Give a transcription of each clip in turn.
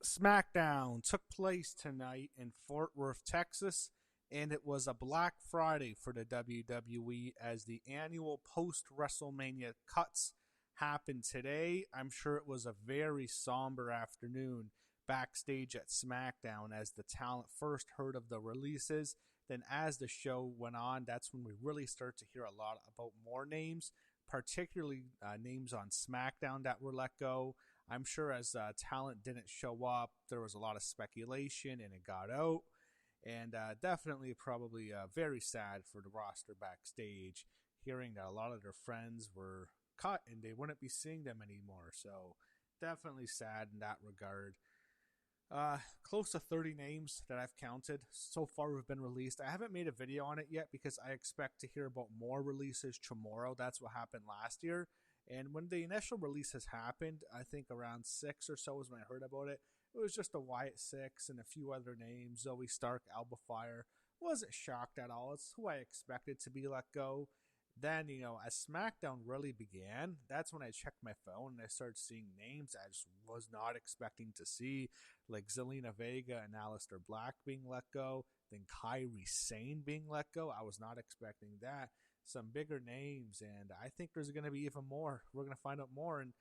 SmackDown took place tonight in Fort Worth, Texas, and it was a Black Friday for the WWE as the annual post WrestleMania cuts happened today. I'm sure it was a very somber afternoon backstage at SmackDown as the talent first heard of the releases. Then, as the show went on, that's when we really start to hear a lot about more names, particularly names on SmackDown that were let go. I'm sure as talent didn't show up, there was a lot of speculation and it got out. And definitely, probably very sad for the roster backstage, hearing that a lot of their friends were cut and they wouldn't be seeing them anymore. So, definitely sad in that regard. Close to 30 names that I've counted so far have been released. I haven't made a video on it yet because I expect to hear about more releases tomorrow. That's what happened last year. And when the initial releases happened, I think around 6 or so was when I heard about it. It was just a Wyatt 6 and a few other names. Zoe Stark, Alba Fire. Wasn't shocked at all. It's who I expected to be let go. Then, as SmackDown really began, that's when I checked my phone and I started seeing names I just was not expecting to see, like Zelina Vega and Aleister Black being let go, then Kairi Sane being let go. I was not expecting that. Some bigger names, and I think there's going to be even more. We're going to find out more. And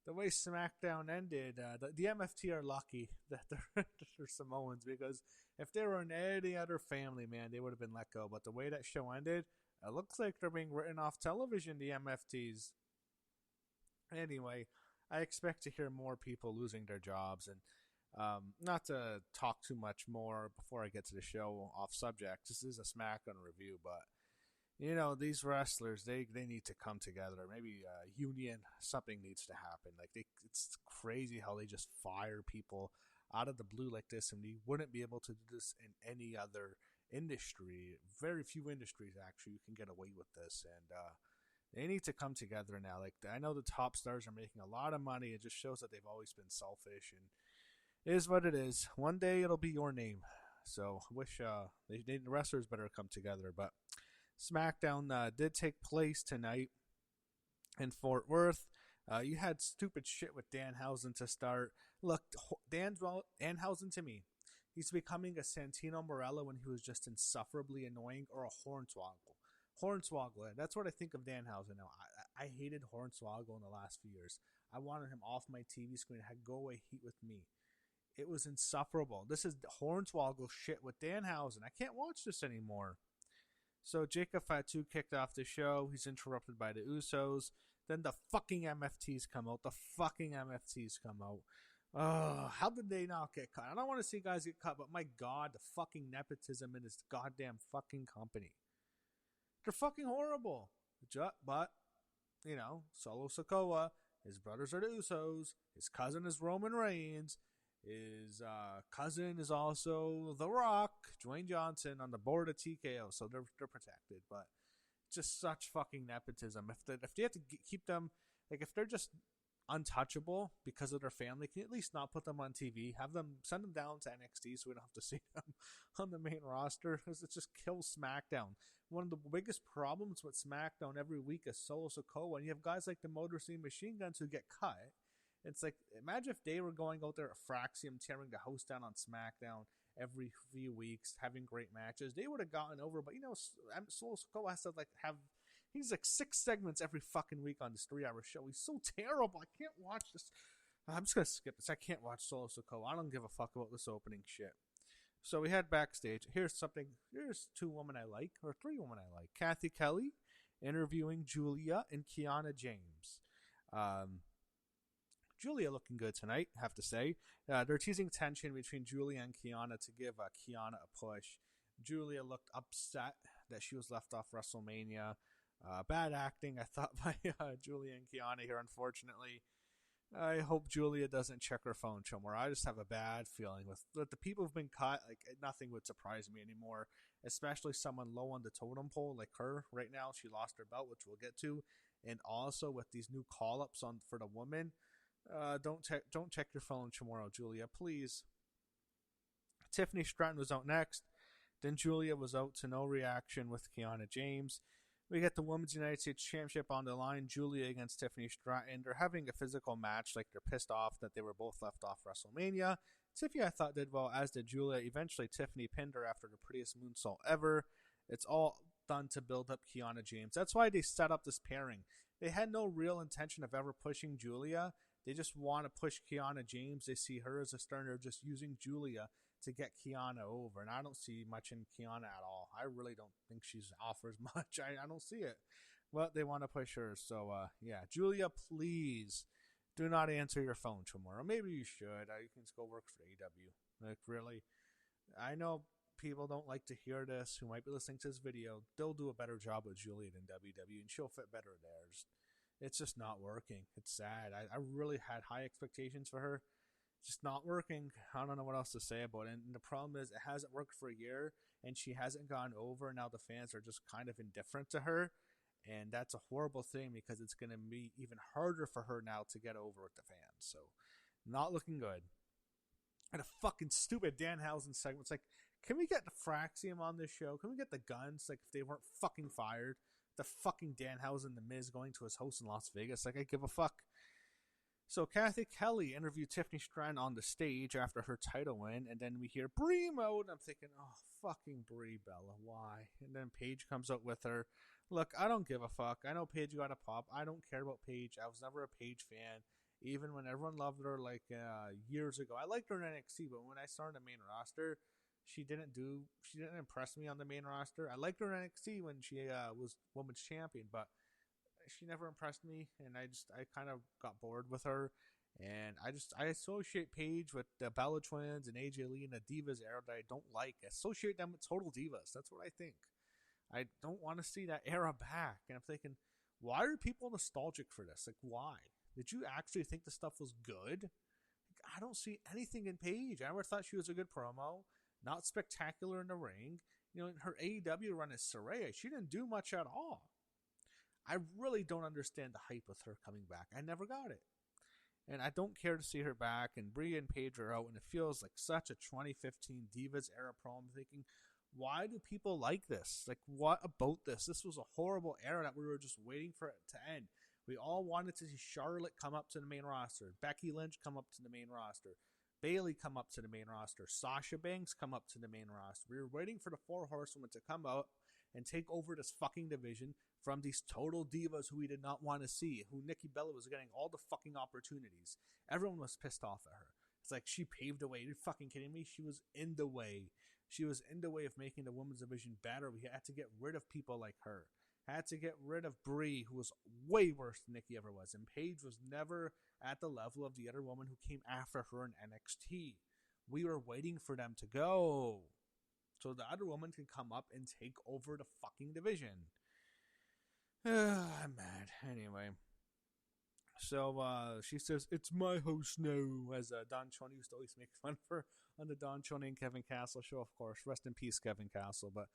the way SmackDown ended, the MFT are lucky that they're Samoans, because if they were in any other family, man, they would have been let go. But the way that show ended, it looks like they're being written off television, the MFTs. Anyway, I expect to hear more people losing their jobs. And not to talk too much more before I get to the show off subject. This is a SmackDown review, but these wrestlers, they need to come together. Maybe a union, something needs to happen. Like it's crazy how they just fire people out of the blue like this, and you wouldn't be able to do this in any other industry. Very few industries actually you can get away with this, and they need to come together now. Like, I know the top stars are making a lot of money. It just shows that they've always been selfish, and it is what it is. One day it'll be your name. So wish the wrestlers better come together. But SmackDown did take place tonight in Fort Worth. You had stupid shit with Danhausen to start. Look, Danhausen to me, he's becoming a Santino Marella when he was just insufferably annoying, or a Hornswoggle. Hornswoggle, that's what I think of Danhausen now. I hated Hornswoggle in the last few years. I wanted him off my TV screen. I had go away heat with me. It was insufferable. This is Hornswoggle shit with Danhausen. I can't watch this anymore. So Jacob Fatu kicked off the show. He's interrupted by the Usos. Then the fucking MFTs come out. How did they not get cut? I don't want to see guys get cut, but my God, the fucking nepotism in this goddamn fucking company. They're fucking horrible. But, Solo Sikoa, his brothers are the Usos. His cousin is Roman Reigns. His cousin is also The Rock, Dwayne Johnson, on the board of TKO, so they're protected. But just such fucking nepotism. If they have to keep them, like, if they're just untouchable because of their family, can you at least not put them on TV? Send them down to NXT so we don't have to see them on the main roster. Because it just kills SmackDown. One of the biggest problems with SmackDown every week is Solo Sikoa, and you have guys like the Motor City Machine Guns who get cut. It's like, imagine if they were going out there at Fraxium, tearing the host down on SmackDown every few weeks, having great matches. They would have gotten over, but Solo Sikoa has to he's like 6 segments every fucking week on this 3-hour show. He's so terrible. I can't watch this. I'm just going to skip this. I can't watch Solo Sikoa. I don't give a fuck about this opening shit. So we head backstage. Here's 2 women I like, or 3 women I like. Kathy Kelly interviewing Julia and Kiana James. Julia looking good tonight, have to say. They're teasing tension between Julia and Kiana to give Kiana a push. Julia looked upset that she was left off WrestleMania. Bad acting, I thought, by Julia and Kiana here, unfortunately. I hope Julia doesn't check her phone somewhere. I just have a bad feeling with the people who've been cut. Like, nothing would surprise me anymore, especially someone low on the totem pole like her right now. She lost her belt, which we'll get to. And also with these new call-ups for the women, don't check your phone tomorrow, Julia, please. Tiffany Stratton was out next. Then Julia was out to no reaction with Kiana James. We get the Women's United States Championship on the line. Julia against Tiffany Stratton. They're having a physical match, like they're pissed off that they were both left off WrestleMania. Tiffany, I thought, did well, as did Julia. Eventually, Tiffany pinned her after the prettiest moonsault ever. It's all done to build up Kiana James. That's why they set up this pairing. They had no real intention of ever pushing Julia. They just want to push Kiana James. They see her as a star, and they're just using Julia to get Kiana over. And I don't see much in Kiana at all. I really don't think she offers much. I don't see it. But they want to push her. So, yeah. Julia, please do not answer your phone tomorrow. Maybe you should. You can just go work for AEW. Like, really. I know people don't like to hear this who might be listening to this video. They'll do a better job with Julia than WWE, and she'll fit better there. It's just not working. It's sad. I really had high expectations for her. It's just not working. I don't know what else to say about it. And the problem is it hasn't worked for a year, and she hasn't gone over. Now the fans are just kind of indifferent to her. And that's a horrible thing because it's going to be even harder for her now to get over with the fans. So, not looking good. And a fucking stupid Danhausen segment. It's like, can we get the Fraxium on this show? Can we get the Guns? Like, if they weren't fucking fired. The fucking Danhausen, The Miz going to his house in Las Vegas. Like, I give a fuck. So, Kathy Kelly interviewed Tiffany Stratton on the stage after her title win. And then we hear Brie mode. And I'm thinking, oh, fucking Brie Bella. Why? And then Paige comes out with her. Look, I don't give a fuck. I know Paige got a pop. I don't care about Paige. I was never a Paige fan. Even when everyone loved her like years ago. I liked her in NXT, but when I started the main roster, she didn't impress me on the main roster. I liked her in NXT when she was women's champion, but she never impressed me, and I kind of got bored with her. And I associate Paige with the Bella Twins and AJ Lee and the Divas era that I don't like. I associate them with Total Divas. That's what I think. I don't want to see that era back. And I'm thinking, why are people nostalgic for this? Like, why? Did you actually think the stuff was good? Like, I don't see anything in Paige. I never thought she was a good promo. Not spectacular in the ring. You know, in her AEW run as Saraya, she didn't do much at all. I really don't understand the hype with her coming back. I never got it. And I don't care to see her back. And Brie and Paige are out, and it feels like such a 2015 Divas era promo. I'm thinking, why do people like this? Like, what about this? This was a horrible era that we were just waiting for it to end. We all wanted to see Charlotte come up to the main roster, Becky Lynch come up to the main roster, Bayley come up to the main roster, Sasha Banks come up to the main roster. We were waiting for the Four Horsewomen to come out and take over this fucking division from these total divas who we did not want to see, who Nikki Bella was getting all the fucking opportunities. Everyone was pissed off at her. It's like she paved the way. Are you fucking kidding me? She was in the way. She was in the way of making the women's division better. We had to get rid of people like her. Had to get rid of Brie, who was way worse than Nikki ever was. And Paige was never at the level of the other woman who came after her in NXT. We were waiting for them to go, so the other woman can come up and take over the fucking division. I'm mad. Anyway. So she says, it's my house now, as Don Choney used to always make fun of her on the Don Choney and Kevin Castle show, of course. Rest in peace, Kevin Castle. But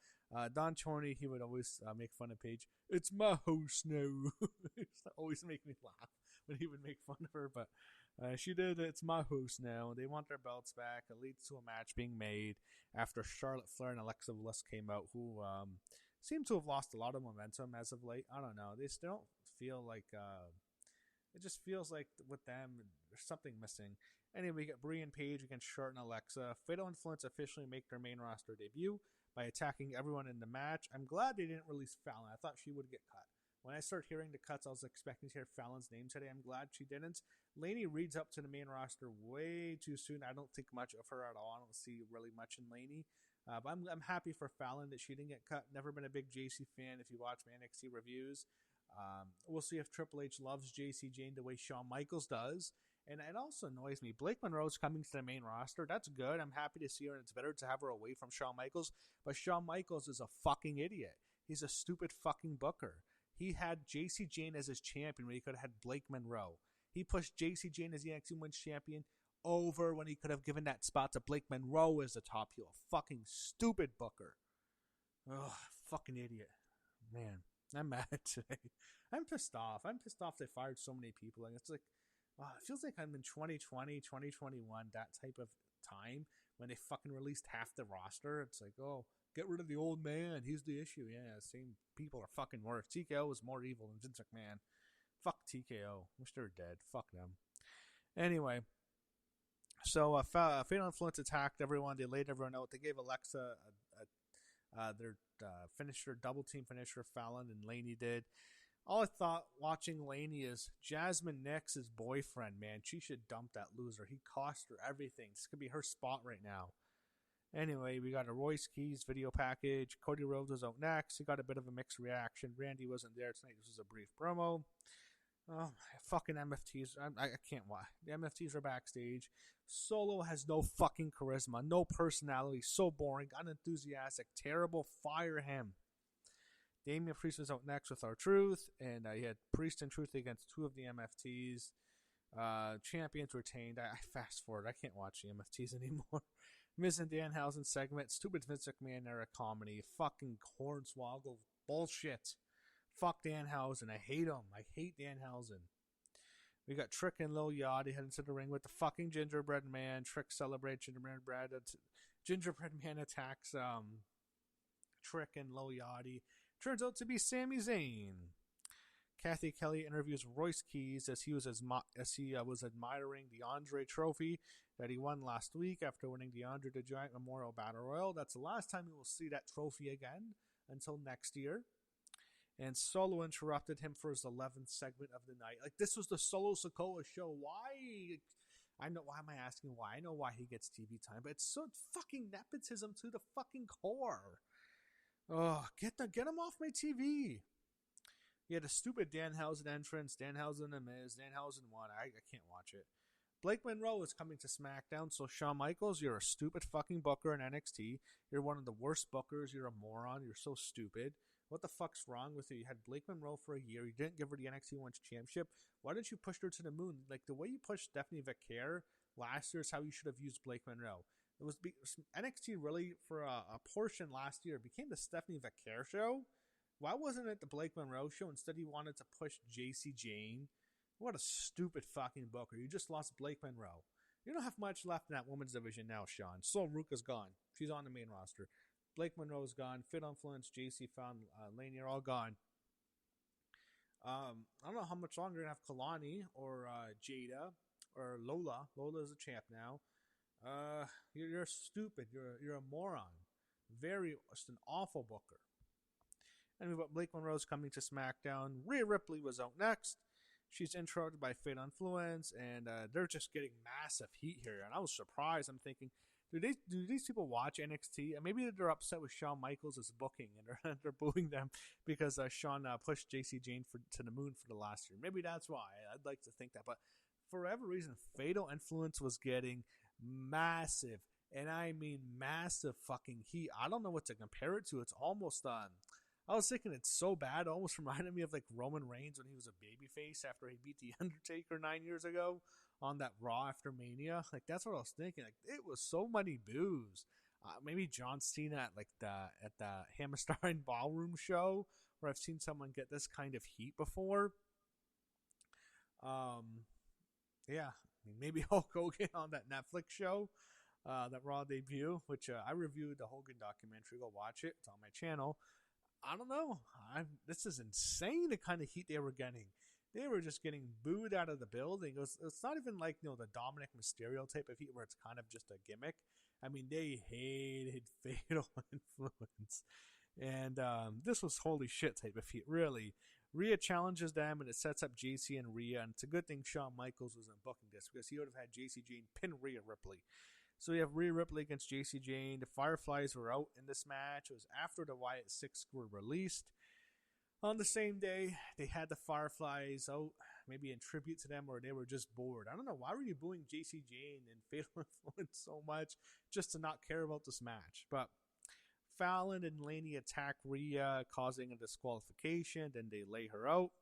Don Choney, he would always make fun of Paige. It's my house now. It used to always make me laugh when he would make fun of her. But she did, it's my house now. They want their belts back. It leads to a match being made after Charlotte Flair and Alexa Bliss came out, who seem to have lost a lot of momentum as of late. I don't know. They still don't feel like... It just feels like with them, there's something missing. Anyway, we get Brie and Paige against Charlotte and Alexa. Fatal Influence officially make their main roster debut by attacking everyone in the match. I'm glad they didn't release Fallon. I thought she would get cut. When I started hearing the cuts, I was expecting to hear Fallon's name today. I'm glad she didn't. Lainey Reed's up to the main roster way too soon. I don't think much of her at all. I don't see really much in Lainey. But I'm happy for Fallon that she didn't get cut. Never been a big JC fan if you watch my NXT reviews. We'll see if Triple H loves JC Jane the way Shawn Michaels does. And it also annoys me. Blake Monroe's coming to the main roster. That's good. I'm happy to see her, and it's better to have her away from Shawn Michaels. But Shawn Michaels is a fucking idiot. He's a stupid fucking booker. He had JC Jane as his champion when he could have had Blake Monroe. He pushed JC Jane as the NXT Women's Champion over when he could have given that spot to Blake Monroe as the top heel. Fucking stupid booker. Ugh, fucking idiot. Man. I'm mad today. I'm pissed off. They fired so many people. And it's like, it feels like I'm in 2020, 2021, that type of time when they fucking released half the roster. It's like, oh, get rid of the old man. He's the issue. Yeah, same people are fucking worse. TKO was more evil than Vince McMahon. Fuck TKO. Wish they were dead. Fuck them. Anyway. So Fatal Influence attacked everyone. They laid everyone out. They gave Alexa their finisher, double team finisher. Fallon and Laney did. All I thought watching Laney is Jasmine Nix's boyfriend, man. She should dump that loser. He cost her everything. This could be her spot right now. Anyway, we got a Royce Keys video package. Cody Rhodes was out next. He got a bit of a mixed reaction. Randy wasn't there tonight. This was a brief promo. Oh, fucking MFTs. I can't watch. The MFTs are backstage. Solo has no fucking charisma, no personality, so boring, unenthusiastic, terrible. Fire him. Damian Priest was out next with R-Truth, and he had Priest and Truth against two of the MFTs. Champions retained. I fast forward. I can't watch the MFTs anymore. Miz and Danhausen segment. Stupid Vince McMahon era comedy. Fucking hornswoggle bullshit. Fuck Danhausen. I hate him. I hate Danhausen. We got Trick and Lil Yachty heading to the ring with the fucking Gingerbread Man. Trick celebrates Gingerbread. Gingerbread Man attacks Trick and Lil Yachty. Turns out to be Sami Zayn. Kathy Kelly interviews Royce Keys as he was admiring the Andre Trophy that he won last week after winning the Andre the Giant Memorial Battle Royal. That's the last time we will see that trophy again until next year. And Solo interrupted him for his 11th segment of the night. Like, this was the Solo Sikoa show. Why? I know. Why am I asking why? I know why he gets TV time, but it's so fucking nepotism to the fucking core. Oh, get him off my TV. He had a stupid Danhausen entrance. Danhausen and Miz. Danhausen won. I can't watch it. Blake Monroe is coming to SmackDown, so Shawn Michaels, you're a stupid fucking booker in NXT. You're one of the worst bookers. You're a moron. You're so stupid. What the fuck's wrong with you? You had Blake Monroe for a year. You didn't give her the NXT Women's Championship. Why didn't you push her to the moon? Like, the way you pushed Stephanie Vaquer last year is how you should have used Blake Monroe. It was NXT really, for a portion last year, became the Stephanie Vaquer show. Why wasn't it the Blake Monroe show? Instead, he wanted to push JC Jane. What a stupid fucking booker. You just lost Blake Monroe. You don't have much left in that women's division now, Sean. Sol Ruka's gone. She's on the main roster. Blake Monroe's gone. Fit Influence, JC Found, Laney are all gone. I don't know how much longer you're going to have Kalani or Jada or Lola. Lola's a champ now. You're stupid. You're a moron. Just an awful booker. And we've got Blake Monroe's coming to SmackDown. Rhea Ripley was out next. She's introed by Fate Influence, and they're just getting massive heat here. And I was surprised. I'm thinking, do these people watch NXT? And maybe they're upset with Shawn Michaels' booking, and they're booing them because Shawn pushed JC Jane to the moon for the last year. Maybe that's why. I'd like to think that. But for whatever reason, Fatal Influence was getting massive, and I mean massive fucking heat. I don't know what to compare it to. It's almost I was thinking it's so bad, it almost reminded me of like Roman Reigns when he was a babyface after he beat The Undertaker 9 years ago on that Raw after Mania. Like, that's what I was thinking. Like, it was so many boos. Maybe John Cena at the Hammerstein Ballroom show, where I've seen someone get this kind of heat before. Yeah, maybe Hulk Hogan on that Netflix show, that Raw debut, which I reviewed the Hogan documentary. Go watch it. It's on my channel. I don't know. This is insane, the kind of heat they were getting. They were just getting booed out of the building. It's not even like, the Dominic Mysterio type of heat where it's kind of just a gimmick. I mean, they hated Fatal Influence. And this was holy shit type of heat, really. Rhea challenges them, and it sets up JC and Rhea. And it's a good thing Shawn Michaels wasn't booking this, because he would have had JC Jane pin Rhea Ripley. So we have Rhea Ripley against JC Jane. The Fireflies were out in this match. It was after the Wyatt Six were released. On the same day, they had the Fireflies out, maybe in tribute to them, or they were just bored. I don't know. Why were you booing JC Jane and Fatal Influence so much just to not care about this match? But Fallon and Laney attack Rhea, causing a disqualification. Then they lay her out.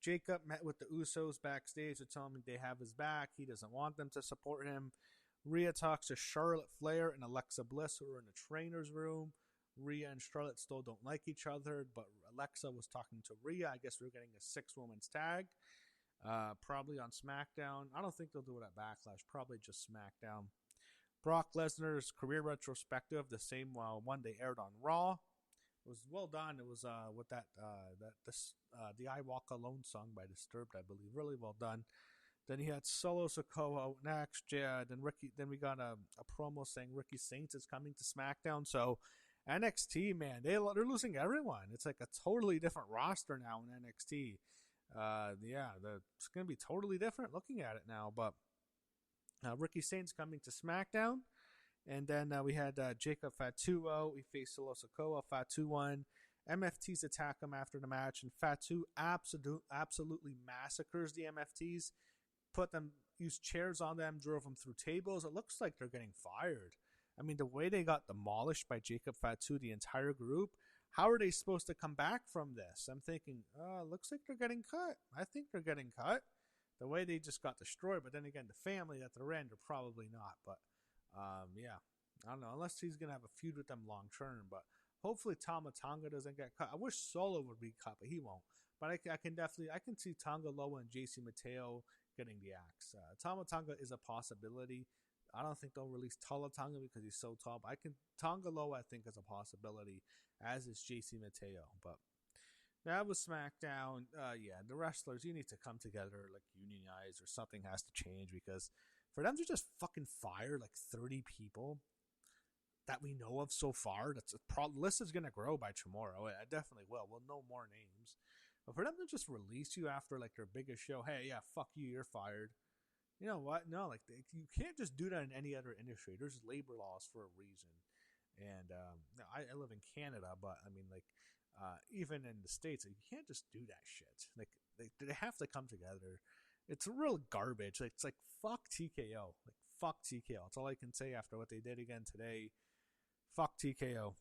Jacob met with the Usos backstage to tell him they have his back. He doesn't want them to support him. Rhea talks to Charlotte Flair and Alexa Bliss, who are in the trainer's room. Rhea and Charlotte still don't like each other, but Alexa was talking to Rhea. I guess we're getting a 6-women's tag, probably on SmackDown. I don't think they'll do it at Backlash, probably just SmackDown. Brock Lesnar's career retrospective, the same one they aired on Raw. It was well done. It was with the I Walk Alone song by Disturbed, I believe. Really well done. Then he had Solo Sikoa next. Yeah. Then Ricky. Then we got a promo saying Ricky Saints is coming to SmackDown. So NXT, man, they're losing everyone. It's like a totally different roster now in NXT. Yeah, it's gonna be totally different looking at it now. But Ricky Saints coming to SmackDown. And then we had Jacob Fatu. He faced Solo Sikoa. Fatu won. MFTs attack him after the match, and Fatu absolutely massacres the MFTs. Used chairs on them, drove them through tables. It looks like they're getting fired. I mean, the way they got demolished by Jacob Fatu, the entire group, how are they supposed to come back from this? I'm thinking, looks like they're getting cut. I think they're getting cut. The way they just got destroyed, but then again, the family that they're in, they're probably not. But yeah, I don't know, unless he's going to have a feud with them long term. But hopefully Tama Tonga doesn't get cut. I wish Solo would be cut, but he won't. But I can see Tonga Loa and JC Mateo getting the axe. Tama Tonga is a possibility. I don't think they'll release Tala Tonga because he's so tall. But Tonga Loa, I think, is a possibility, as is JC Mateo. But that was SmackDown. Yeah, the wrestlers, you need to come together, like unionize, or something has to change, because for them to just fucking fire like 30 people that we know of so far, that's the list is gonna grow by tomorrow. It definitely will. We'll know more names. But for them to just release you after like their biggest show, hey, yeah, fuck you, you're fired. You know what? No, like you can't just do that in any other industry. There's labor laws for a reason. And I live in Canada, but I mean, like, even in the States, like, you can't just do that shit. Like, they have to come together. It's real garbage. It's like, fuck TKO. Like, fuck TKO. That's all I can say after what they did again today. Fuck TKO.